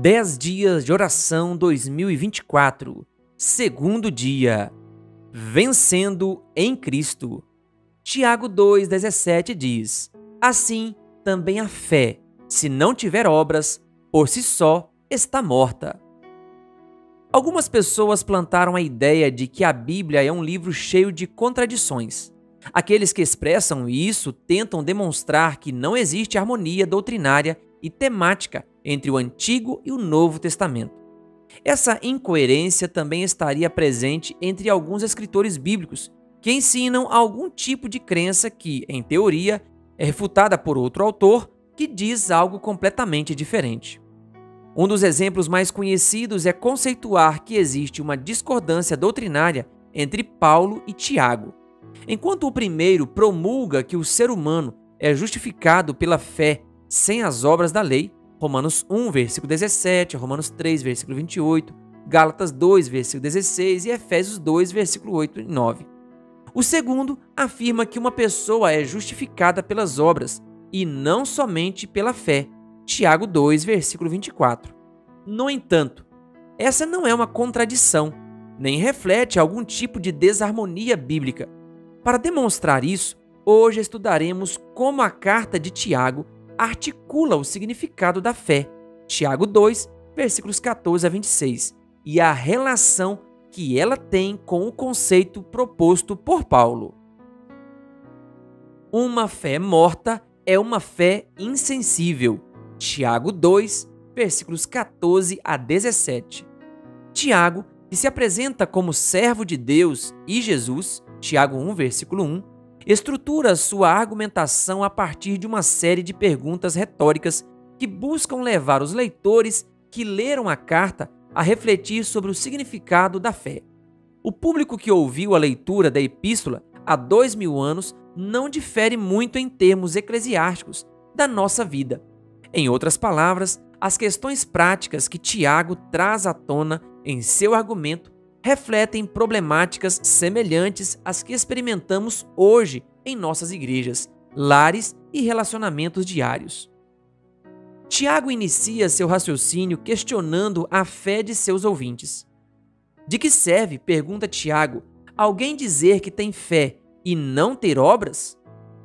10 dias de oração 2024, segundo dia, vencendo em Cristo. Tiago 2,17 diz: assim também a fé, se não tiver obras, por si só está morta. Algumas pessoas plantaram a ideia de que a Bíblia é um livro cheio de contradições. Aqueles que expressam isso tentam demonstrar que não existe harmonia doutrinária e temática entre o Antigo e o Novo Testamento. Essa incoerência também estaria presente entre alguns escritores bíblicos que ensinam algum tipo de crença que, em teoria, é refutada por outro autor que diz algo completamente diferente. Um dos exemplos mais conhecidos é conceituar que existe uma discordância doutrinária entre Paulo e Tiago. Enquanto o primeiro promulga que o ser humano é justificado pela fé sem as obras da lei, Romanos 1, versículo 17, Romanos 3, versículo 28, Gálatas 2, versículo 16 e Efésios 2, versículo 8 e 9. O segundo afirma que uma pessoa é justificada pelas obras e não somente pela fé, Tiago 2, versículo 24. No entanto, essa não é uma contradição, nem reflete algum tipo de desarmonia bíblica. Para demonstrar isso, hoje estudaremos como a carta de Tiago articula o significado da fé, Tiago 2, versículos 14 a 26, e a relação que ela tem com o conceito proposto por Paulo. Uma fé morta é uma fé insensível, Tiago 2, versículos 14 a 17. Tiago, que se apresenta como servo de Deus e Jesus, Tiago 1, versículo 1, estrutura sua argumentação a partir de uma série de perguntas retóricas que buscam levar os leitores que leram a carta a refletir sobre o significado da fé. O público que ouviu a leitura da epístola há 2000 anos não difere muito em termos eclesiásticos da nossa vida. Em outras palavras, as questões práticas que Tiago traz à tona em seu argumento refletem problemáticas semelhantes às que experimentamos hoje em nossas igrejas, lares e relacionamentos diários. Tiago inicia seu raciocínio questionando a fé de seus ouvintes. De que serve, pergunta Tiago, alguém dizer que tem fé e não ter obras?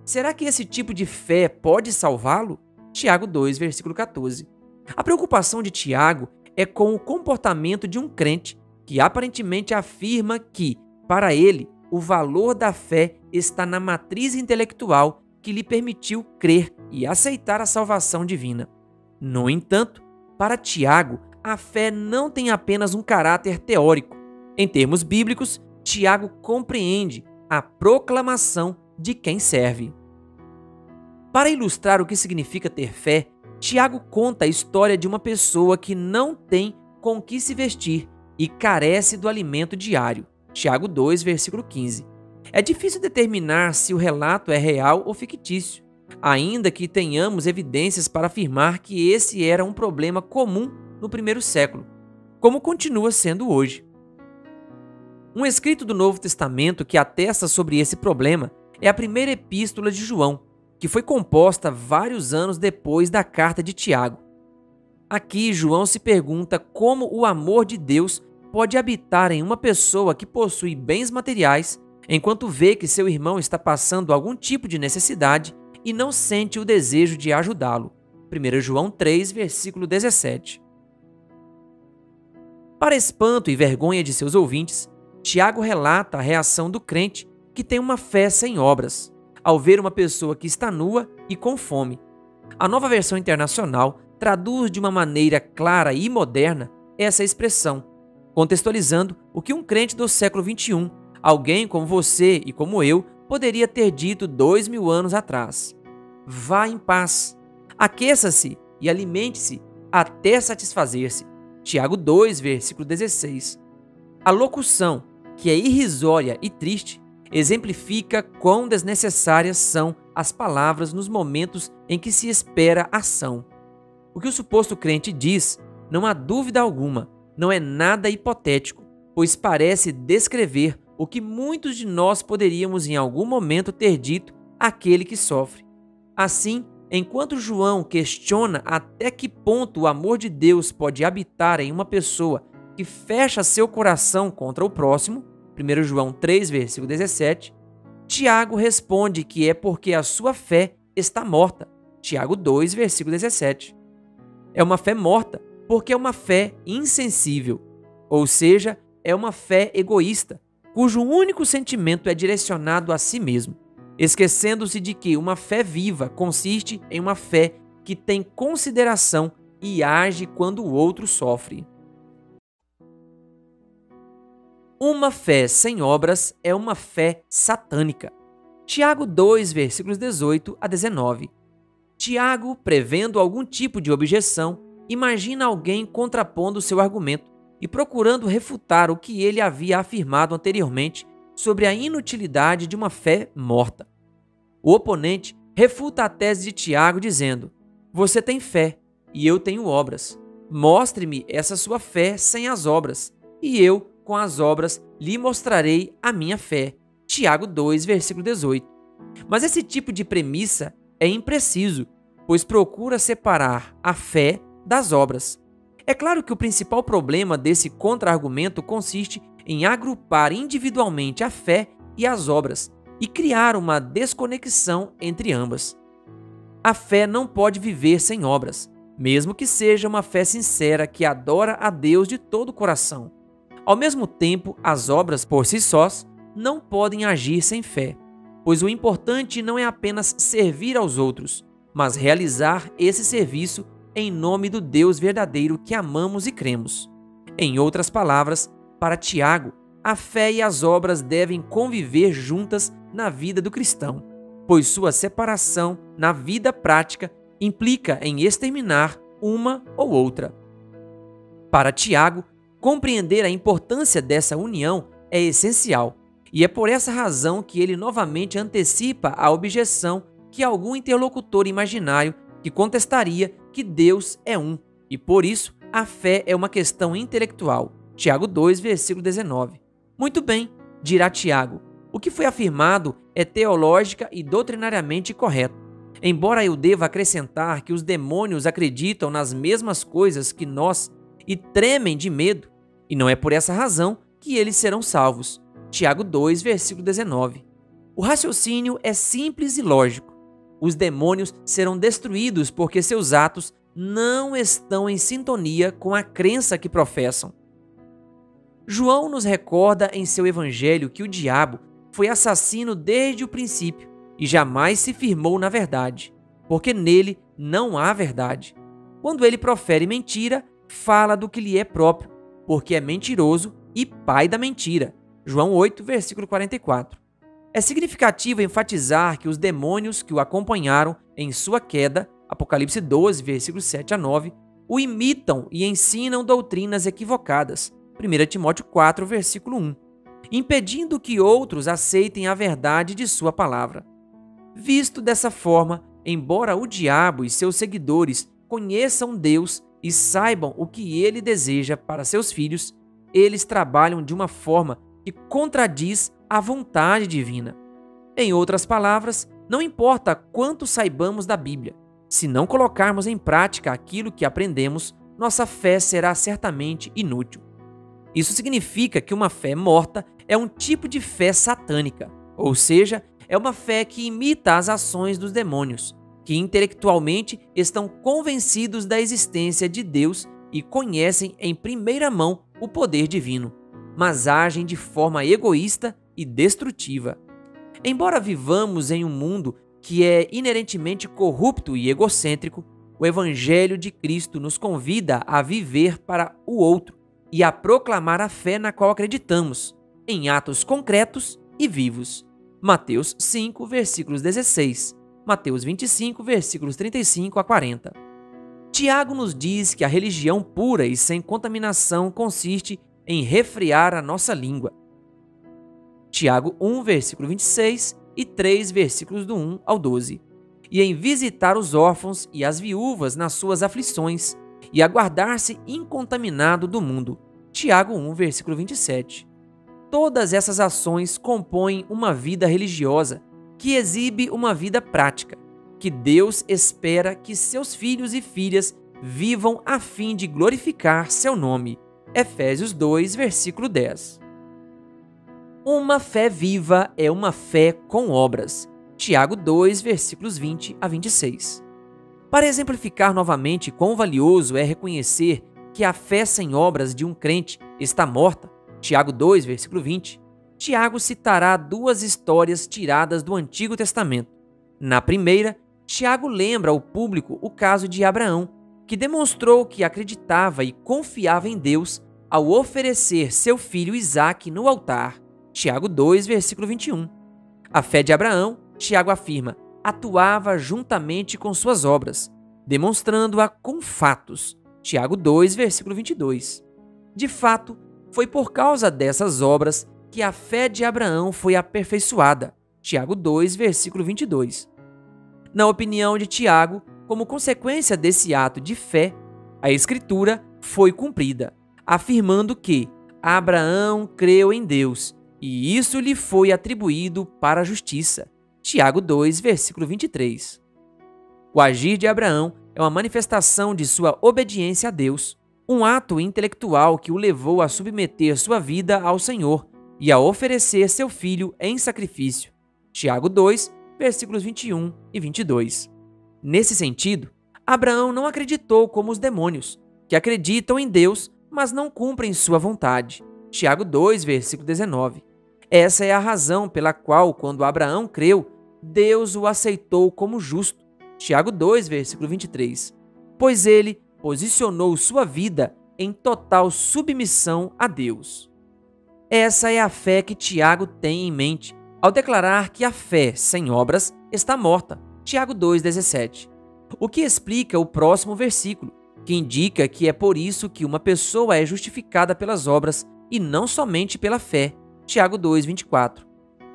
Será que esse tipo de fé pode salvá-lo? Tiago 2, versículo 14. A preocupação de Tiago é com o comportamento de um crente que aparentemente afirma que, para ele, o valor da fé está na matriz intelectual que lhe permitiu crer e aceitar a salvação divina. No entanto, para Tiago, a fé não tem apenas um caráter teórico. Em termos bíblicos, Tiago compreende a proclamação de quem serve. Para ilustrar o que significa ter fé, Tiago conta a história de uma pessoa que não tem com que se vestir e carece do alimento diário. Tiago 2, versículo 15. É difícil determinar se o relato é real ou fictício, ainda que tenhamos evidências para afirmar que esse era um problema comum no primeiro século, como continua sendo hoje. Um escrito do Novo Testamento que atesta sobre esse problema é a primeira epístola de João, que foi composta vários anos depois da carta de Tiago. Aqui, João se pergunta como o amor de Deus pode habitar em uma pessoa que possui bens materiais, enquanto vê que seu irmão está passando algum tipo de necessidade e não sente o desejo de ajudá-lo. 1 João 3, versículo 17. Para espanto e vergonha de seus ouvintes, Tiago relata a reação do crente que tem uma fé sem obras, ao ver uma pessoa que está nua e com fome. A Nova Versão Internacional traduz de uma maneira clara e moderna essa expressão, contextualizando o que um crente do século XXI, alguém como você e como eu, poderia ter dito 2000 anos atrás. Vá em paz, aqueça-se e alimente-se até satisfazer-se. Tiago 2, versículo 16. A locução, que é irrisória e triste, exemplifica quão desnecessárias são as palavras nos momentos em que se espera ação. O que o suposto crente diz, não há dúvida alguma, não é nada hipotético, pois parece descrever o que muitos de nós poderíamos em algum momento ter dito àquele que sofre. Assim, Enquanto João questiona até que ponto o amor de Deus pode habitar em uma pessoa que fecha seu coração contra o próximo, 1 João 3, versículo 17, Tiago responde que é porque a sua fé está morta, Tiago 2, versículo 17. É uma fé morta porque é uma fé insensível, ou seja, é uma fé egoísta, cujo único sentimento é direcionado a si mesmo, esquecendo-se de que uma fé viva consiste em uma fé que tem consideração e age quando o outro sofre. Uma fé sem obras é uma fé satânica. Tiago 2, versículos 18 a 19. Tiago, prevendo algum tipo de objeção, imagina alguém contrapondo seu argumento e procurando refutar o que ele havia afirmado anteriormente sobre a inutilidade de uma fé morta. O oponente refuta a tese de Tiago dizendo: você tem fé e eu tenho obras. Mostre-me essa sua fé sem as obras, e eu, com as obras, lhe mostrarei a minha fé. Tiago 2, versículo 18. Mas esse tipo de premissa é impreciso, pois procura separar a fé das obras. É claro que o principal problema desse contra-argumento consiste em agrupar individualmente a fé e as obras e criar uma desconexão entre ambas. A fé não pode viver sem obras, mesmo que seja uma fé sincera que adora a Deus de todo o coração. Ao mesmo tempo, as obras por si sós não podem agir sem fé, pois o importante não é apenas servir aos outros, mas realizar esse serviço em nome do Deus verdadeiro que amamos e cremos. Em outras palavras, para Tiago, a fé e as obras devem conviver juntas na vida do cristão, pois sua separação na vida prática implica em exterminar uma ou outra. Para Tiago, compreender a importância dessa união é essencial, e é por essa razão que ele novamente antecipa a objeção que algum interlocutor imaginário que contestaria que Deus é um, e por isso a fé é uma questão intelectual. Tiago 2, versículo 19. Muito bem, dirá Tiago, o que foi afirmado é teológica e doutrinariamente correto. Embora eu deva acrescentar que os demônios acreditam nas mesmas coisas que nós e tremem de medo, e não é por essa razão que eles serão salvos. Tiago 2, versículo 19. O raciocínio é simples e lógico. Os demônios serão destruídos porque seus atos não estão em sintonia com a crença que professam. João nos recorda em seu evangelho que o diabo foi assassino desde o princípio e jamais se firmou na verdade, porque nele não há verdade. Quando ele profere mentira, fala do que lhe é próprio, porque é mentiroso e pai da mentira. João 8, versículo 44. É significativo enfatizar que os demônios que o acompanharam em sua queda, Apocalipse 12, versículos 7 a 9, o imitam e ensinam doutrinas equivocadas, 1 Timóteo 4, versículo 1, impedindo que outros aceitem a verdade de sua palavra. Visto dessa forma, embora o diabo e seus seguidores conheçam Deus e saibam o que ele deseja para seus filhos, eles trabalham de uma forma que contradiz a vontade divina. Em outras palavras, não importa quanto saibamos da Bíblia, se não colocarmos em prática aquilo que aprendemos, nossa fé será certamente inútil. Isso significa que uma fé morta é um tipo de fé satânica, ou seja, é uma fé que imita as ações dos demônios, que intelectualmente estão convencidos da existência de Deus e conhecem em primeira mão o poder divino, mas agem de forma egoísta e destrutiva. Embora vivamos em um mundo que é inerentemente corrupto e egocêntrico, o Evangelho de Cristo nos convida a viver para o outro e a proclamar a fé na qual acreditamos, em atos concretos e vivos. Mateus 5, versículos 16, Mateus 25, versículos 35 a 40. Tiago nos diz que a religião pura e sem contaminação consiste em refrear a nossa língua. Tiago 1, versículo 26 e 3, versículos do 1 ao 12. E em visitar os órfãos e as viúvas nas suas aflições e a guardar-se incontaminado do mundo. Tiago 1, versículo 27. Todas essas ações compõem uma vida religiosa que exibe uma vida prática, que Deus espera que seus filhos e filhas vivam a fim de glorificar seu nome. Efésios 2, versículo 10. Uma fé viva é uma fé com obras. Tiago 2, versículos 20 a 26. Para exemplificar novamente quão valioso é reconhecer que a fé sem obras de um crente está morta, Tiago 2, versículo 20, Tiago citará duas histórias tiradas do Antigo Testamento. Na primeira, Tiago lembra ao público o caso de Abraão, que demonstrou que acreditava e confiava em Deus ao oferecer seu filho Isaque no altar. Tiago 2, versículo 21. A fé de Abraão, Tiago afirma, atuava juntamente com suas obras, demonstrando-a com fatos. Tiago 2, versículo 22. De fato, foi por causa dessas obras que a fé de Abraão foi aperfeiçoada. Tiago 2, versículo 22. Na opinião de Tiago, como consequência desse ato de fé, a Escritura foi cumprida, afirmando que Abraão creu em Deus e isso lhe foi atribuído para a justiça. Tiago 2, versículo 23. O agir de Abraão é uma manifestação de sua obediência a Deus, um ato intelectual que o levou a submeter sua vida ao Senhor e a oferecer seu filho em sacrifício. Tiago 2, versículos 21 e 22. Nesse sentido, Abraão não acreditou como os demônios, que acreditam em Deus, mas não cumprem sua vontade. Tiago 2, versículo 19. Essa é a razão pela qual, quando Abraão creu, Deus o aceitou como justo. Tiago 2, versículo 23. Pois ele posicionou sua vida em total submissão a Deus. Essa é a fé que Tiago tem em mente ao declarar que a fé sem obras está morta. Tiago 2,17. O que explica o próximo versículo, que indica que é por isso que uma pessoa é justificada pelas obras e não somente pela fé. Tiago 2,24.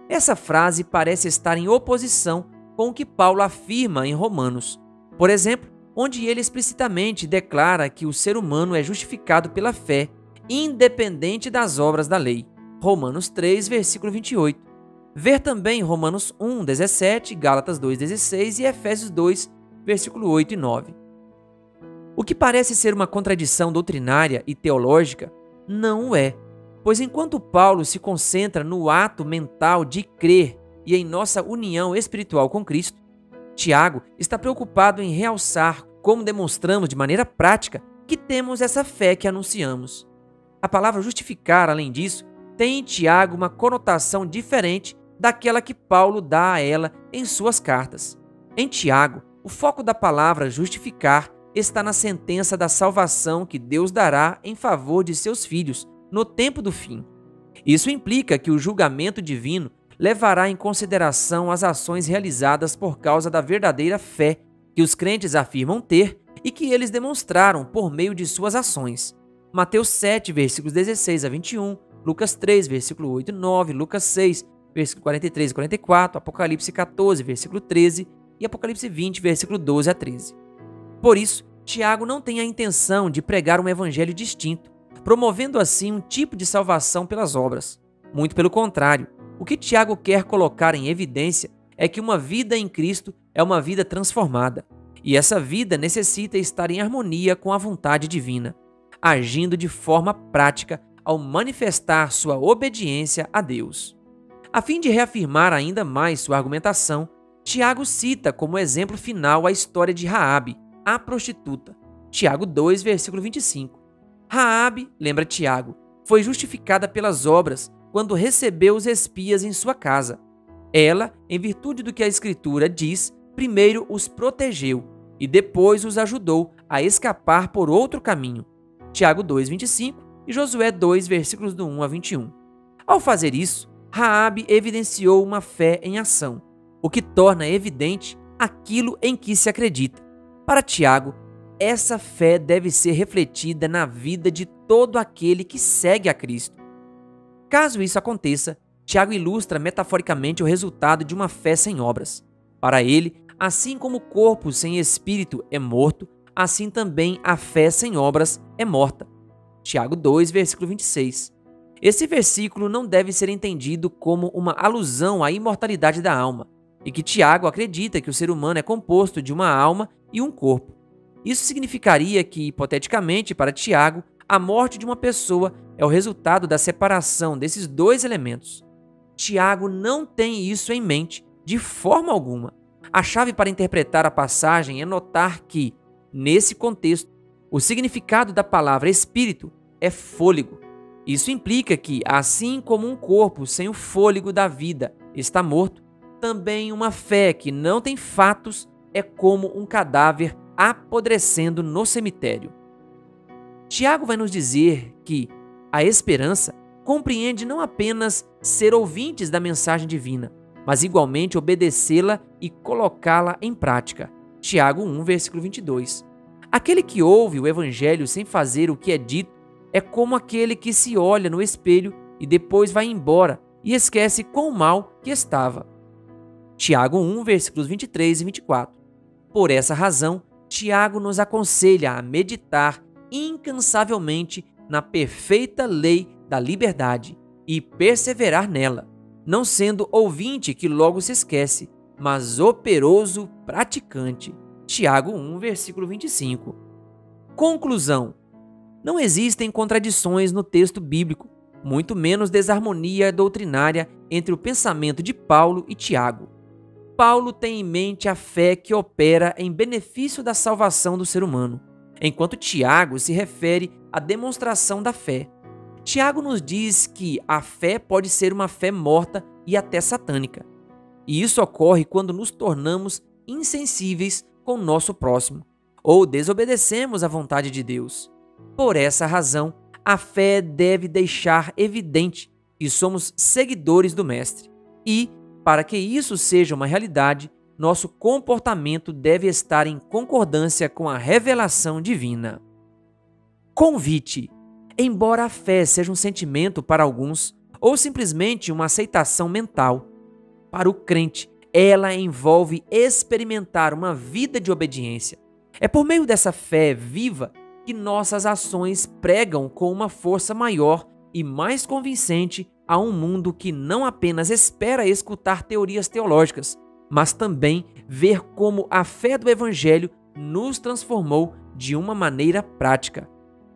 Essa frase parece estar em oposição com o que Paulo afirma em Romanos, por exemplo, onde ele explicitamente declara que o ser humano é justificado pela fé, independente das obras da lei. Romanos 3, versículo 28. Ver também Romanos 1, 17, Gálatas 2, 16 e Efésios 2, versículo 8 e 9. O que parece ser uma contradição doutrinária e teológica, não o é, pois enquanto Paulo se concentra no ato mental de crer e em nossa união espiritual com Cristo, Tiago está preocupado em realçar como demonstramos de maneira prática que temos essa fé que anunciamos. A palavra justificar, além disso, tem em Tiago uma conotação diferente daquela que Paulo dá a ela em suas cartas. Em Tiago, o foco da palavra justificar está na sentença da salvação que Deus dará em favor de seus filhos no tempo do fim. Isso implica que o julgamento divino levará em consideração as ações realizadas por causa da verdadeira fé que os crentes afirmam ter e que eles demonstraram por meio de suas ações. Mateus 7, versículos 16 a 21, Lucas 3, versículo 8 e 9, Lucas 6, versículo 43 e 44, Apocalipse 14, versículo 13 e Apocalipse 20, versículo 12 a 13. Por isso, Tiago não tem a intenção de pregar um evangelho distinto, promovendo assim um tipo de salvação pelas obras. Muito pelo contrário, o que Tiago quer colocar em evidência é que uma vida em Cristo é uma vida transformada, e essa vida necessita estar em harmonia com a vontade divina, agindo de forma prática ao manifestar sua obediência a Deus. A fim de reafirmar ainda mais sua argumentação, Tiago cita como exemplo final a história de Raabe, a prostituta. Tiago 2, versículo 25. Raabe, lembra Tiago, foi justificada pelas obras quando recebeu os espias em sua casa. Ela, em virtude do que a Escritura diz, primeiro os protegeu e depois os ajudou a escapar por outro caminho. Tiago 2, 25 e Josué 2, versículos do 1 a 21. Ao fazer isso, Raabe evidenciou uma fé em ação, o que torna evidente aquilo em que se acredita. Para Tiago, essa fé deve ser refletida na vida de todo aquele que segue a Cristo. Caso isso aconteça, Tiago ilustra metaforicamente o resultado de uma fé sem obras. Para ele, assim como o corpo sem espírito é morto, assim também a fé sem obras é morta. Tiago 2, versículo 26. Esse versículo não deve ser entendido como uma alusão à imortalidade da alma, e que Tiago acredita que o ser humano é composto de uma alma e um corpo. Isso significaria que, hipoteticamente, para Tiago, a morte de uma pessoa é o resultado da separação desses dois elementos. Tiago não tem isso em mente de forma alguma. A chave para interpretar a passagem é notar que, nesse contexto, o significado da palavra espírito é fôlego. Isso implica que, assim como um corpo sem o fôlego da vida está morto, também uma fé que não tem fatos é como um cadáver apodrecendo no cemitério. Tiago vai nos dizer que a esperança compreende não apenas ser ouvintes da mensagem divina, mas igualmente obedecê-la e colocá-la em prática. Tiago 1, versículo 22. Aquele que ouve o evangelho sem fazer o que é dito é como aquele que se olha no espelho e depois vai embora e esquece quão mal que estava. Tiago 1, versículos 23 e 24. Por essa razão, Tiago nos aconselha a meditar incansavelmente na perfeita lei da liberdade e perseverar nela, não sendo ouvinte que logo se esquece, mas operoso praticante. Tiago 1, versículo 25. Conclusão: não existem contradições no texto bíblico, muito menos desarmonia doutrinária entre o pensamento de Paulo e Tiago. Paulo tem em mente a fé que opera em benefício da salvação do ser humano, enquanto Tiago se refere à demonstração da fé. Tiago nos diz que a fé pode ser uma fé morta e até satânica. E isso ocorre quando nos tornamos insensíveis com o nosso próximo, ou desobedecemos à vontade de Deus. Por essa razão, a fé deve deixar evidente que somos seguidores do Mestre. E, para que isso seja uma realidade, nosso comportamento deve estar em concordância com a revelação divina. Convite. Embora a fé seja um sentimento para alguns, ou simplesmente uma aceitação mental, para o crente, ela envolve experimentar uma vida de obediência. É por meio dessa fé viva que nossas ações pregam com uma força maior e mais convincente a um mundo que não apenas espera escutar teorias teológicas, mas também ver como a fé do Evangelho nos transformou de uma maneira prática.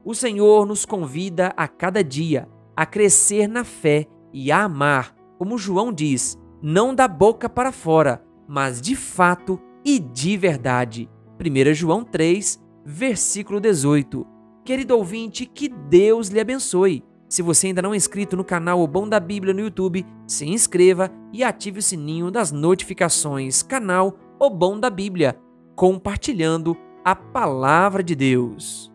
O Senhor nos convida a cada dia a crescer na fé e a amar, como João diz, não da boca para fora, mas de fato e de verdade. 1 João 3, versículo 18. Querido ouvinte, que Deus lhe abençoe. Se você ainda não é inscrito no canal O Bom da Bíblia no YouTube, se inscreva e ative o sininho das notificações. Canal O Bom da Bíblia, compartilhando a Palavra de Deus.